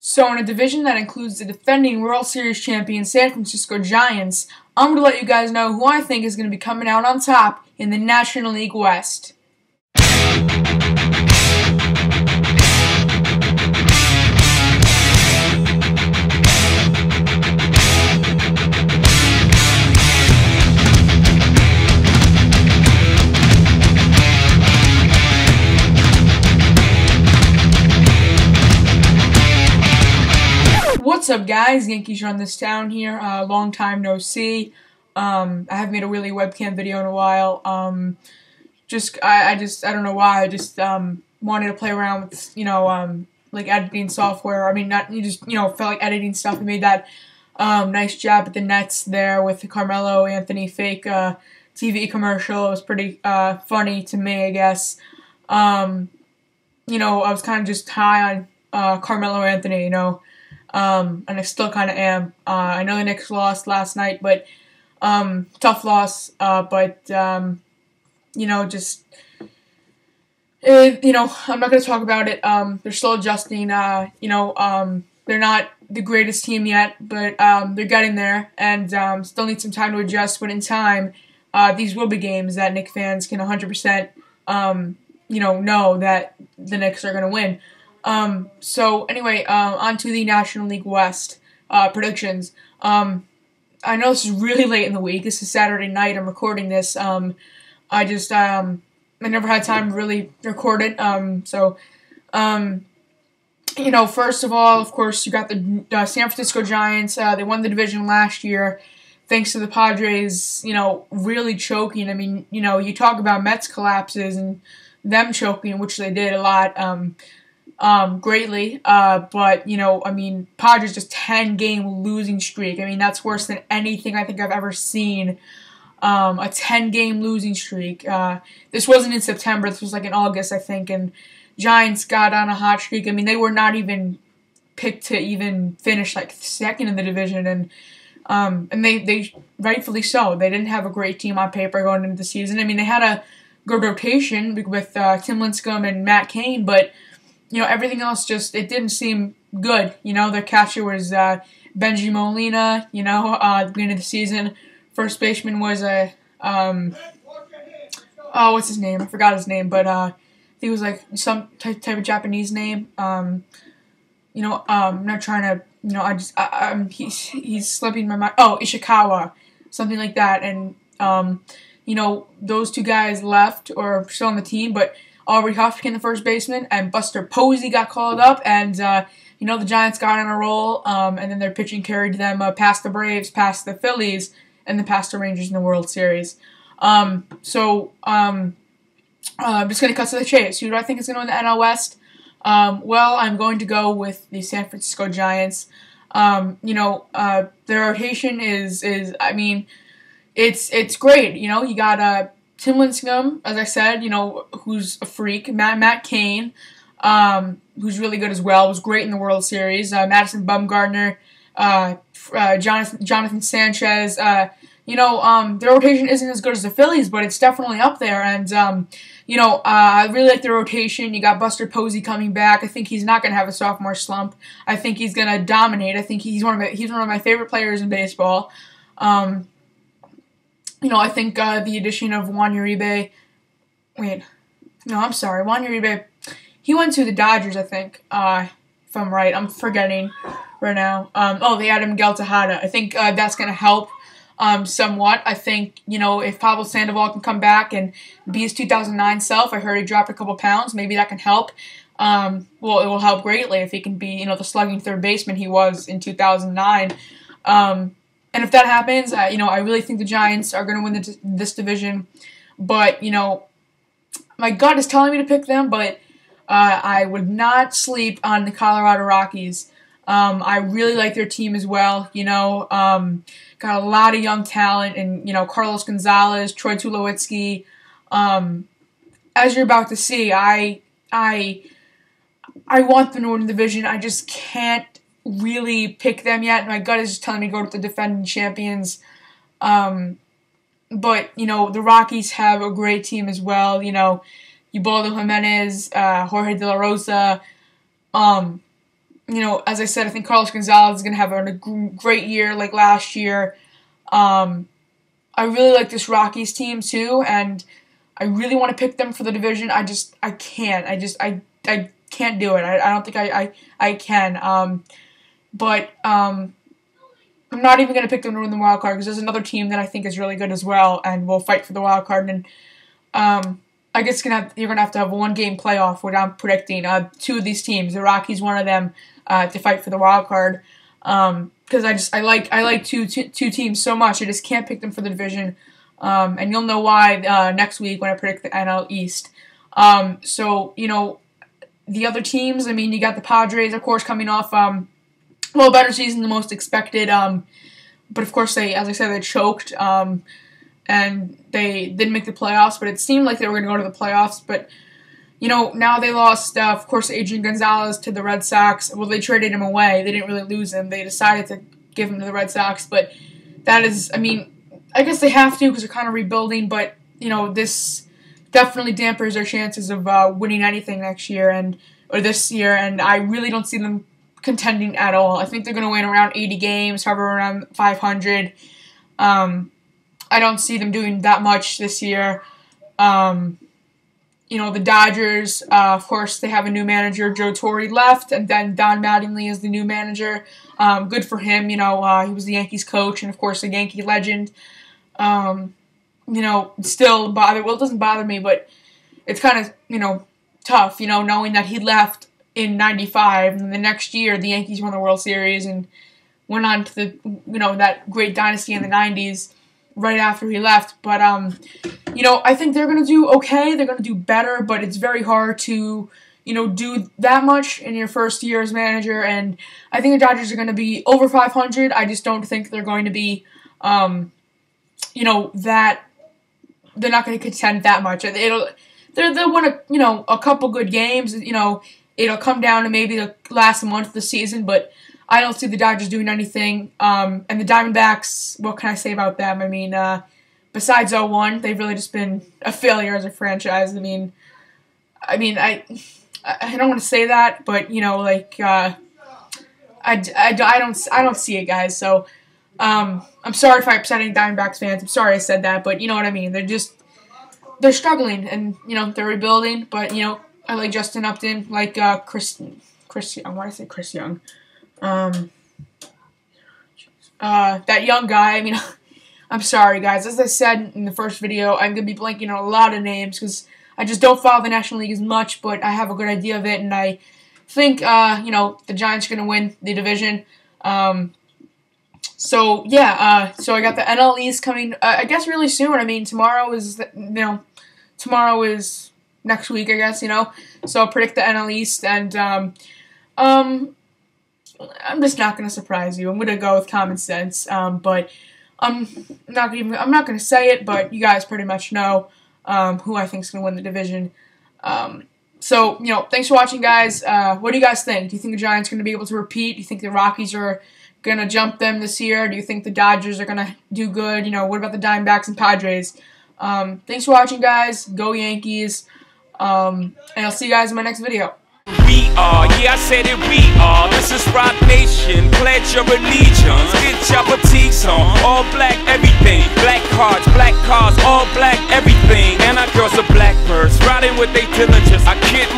So in a division that includes the defending World Series champion San Francisco Giants, I'm going to let you guys know who I think is going to be coming out on top in the National League West. What's up, guys? Yankees run this town here. Long time no see. I haven't made a really webcam video in a while. I don't know why. I just wanted to play around with like editing software. I mean, felt like editing stuff. We made that nice jab at the Nets there with the Carmelo Anthony fake TV commercial. It was pretty funny to me, I guess. I was kind of just high on Carmelo Anthony, and I still kind of am. I know the Knicks lost last night, but tough loss. I'm not going to talk about it. They're still adjusting. They're not the greatest team yet, but they're getting there, and still need some time to adjust. But in time, these will be games that Knicks fans can 100%, know that the Knicks are going to win. So anyway, on to the National League West predictions. I know this is really late in the week. This is Saturday night. I'm recording this. I never had time to really record it. First of all, of course, you got the San Francisco Giants. They won the division last year, thanks to the Padres, really choking. I mean, you talk about Mets collapses and them choking, which they did a lot. Greatly, Padres just 10-game losing streak. I mean, that's worse than anything I think I've ever seen. A 10-game losing streak. This wasn't in September. This was like in August, I think, and Giants got on a hot streak. I mean, they were not even picked to even finish like second in the division, and they rightfully so. They didn't have a great team on paper going into the season. I mean, they had a good rotation with Tim Lincecum and Matt Cain, but everything else it didn't seem good. Their catcher was Benji Molina, at the beginning of the season. First baseman was what's his name? I forgot his name, but I think it was like some type of Japanese name. I'm not trying to, he's slipping my mind. Oh, Ishikawa, something like that. And, those two guys left or are still on the team, but Aubrey Huff became the first baseman, and Buster Posey got called up, and, the Giants got on a roll, and then their pitching carried them past the Braves, past the Phillies, and then past the Rangers in the World Series. I'm just going to cut to the chase. Who do I think is going to win the NL West? Well, I'm going to go with the San Francisco Giants. Their rotation is it's great. You got Tim Lincecum, as I said, who's a freak. Matt Cain, who's really good as well, was great in the World Series. Madison Bumgarner, Jonathan Sanchez. Their rotation isn't as good as the Phillies, but it's definitely up there. And I really like their rotation. You got Buster Posey coming back. I think he's not going to have a sophomore slump. I think he's going to dominate. I think he's one of my favorite players in baseball. I think the addition of Juan Uribe. Juan Uribe. He went to the Dodgers, I think. If I'm right, I'm forgetting right now. They added Miguel Tejada. I think that's going to help somewhat. I think if Pablo Sandoval can come back and be his 2009 self. I heard he dropped a couple pounds. Maybe that can help. It will help greatly if he can be the slugging third baseman he was in 2009. And if that happens, I really think the Giants are going to win this division. But, my gut is telling me to pick them, but I would not sleep on the Colorado Rockies. I really like their team as well. Got a lot of young talent, and, Carlos Gonzalez, Troy Tulowitzki. As you're about to see, I want the Northern Division. I just can't really pick them yet. My gut is just telling me to go with the defending champions. But, the Rockies have a great team as well. Ubaldo Jimenez, Jorge De La Rosa. as I said, I think Carlos Gonzalez is going to have a great year like last year. I really like this Rockies team too, and I really want to pick them for the division. I can't. I can't do it. I don't think I can. But I'm not even going to pick them to win the wild card because there's another team that I think is really good as well and will fight for the wild card. And I guess you're gonna have to have a 1-game playoff. What I'm predicting, 2 of these teams, the Rockies, one of them, to fight for the wild card. Because I like two teams so much. I just can't pick them for the division. And you'll know why next week when I predict the NL East. So the other teams. I mean, you got the Padres, of course, coming off better season than most expected. But of course as I said, they choked. And they didn't make the playoffs, but it seemed like they were going to go to the playoffs. But, now they lost, of course, Adrian Gonzalez to the Red Sox. Well, they traded him away. They didn't really lose him. They decided to give him to the Red Sox. But that is, I mean, I guess they have to because they're kind of rebuilding. But, this definitely dampers their chances of winning anything next year or this year. And I really don't see them contending at all. I think they're going to win around 80 games, however around 500. I don't see them doing that much this year. The Dodgers, of course, they have a new manager. Joe Torre left, and then Don Mattingly is the new manager. Good for him. He was the Yankees coach and, of course, a Yankee legend. Still it doesn't bother me, but it's kind of, tough, knowing that he left in 95, and the next year the Yankees won the World Series and went on to the, that great dynasty in the 90s. Right after he left, but I think they're gonna do okay. They're gonna do better, but it's very hard to do that much in your first year as manager. And I think the Dodgers are gonna be over 500. I just don't think they're going to be, that they're not gonna contend that much. They'll win a couple good games. It'll come down to maybe the last month of the season, but I don't see the Dodgers doing anything. And the Diamondbacks, what can I say about them? I mean, besides 0-1, they've really just been a failure as a franchise. I don't want to say that, but I don't see it, guys. So I'm sorry if I upset any Diamondbacks fans. I'm sorry I said that, but you know what I mean. They're struggling, and they're rebuilding. But I like Justin Upton, like Chris Young. Why did I say Chris Young? That young guy, I'm sorry, guys. As I said in the first video, I'm going to be blanking on a lot of names because I just don't follow the National League as much, but I have a good idea of it, and I think, the Giants are going to win the division. So I got the NL East coming, I guess, really soon. I mean, tomorrow is next week, I guess, So I'll predict the NL East, and, I'm just not going to surprise you. I'm going to go with common sense, but I'm not going to say it, but you guys pretty much know who I think is going to win the division. Thanks for watching, guys. What do you guys think? Do you think the Giants are going to be able to repeat? Do you think the Rockies are going to jump them this year? Do you think the Dodgers are going to do good? What about the Diamondbacks and Padres? Thanks for watching, guys. Go Yankees. And I'll see you guys in my next video. We are, yeah, I said it, we are. This is Rock Nation, pledge your allegiance. Get your boutiques on, all black everything. Black cars, all black everything. And our girls are blackbirds, riding with their diligence. I can't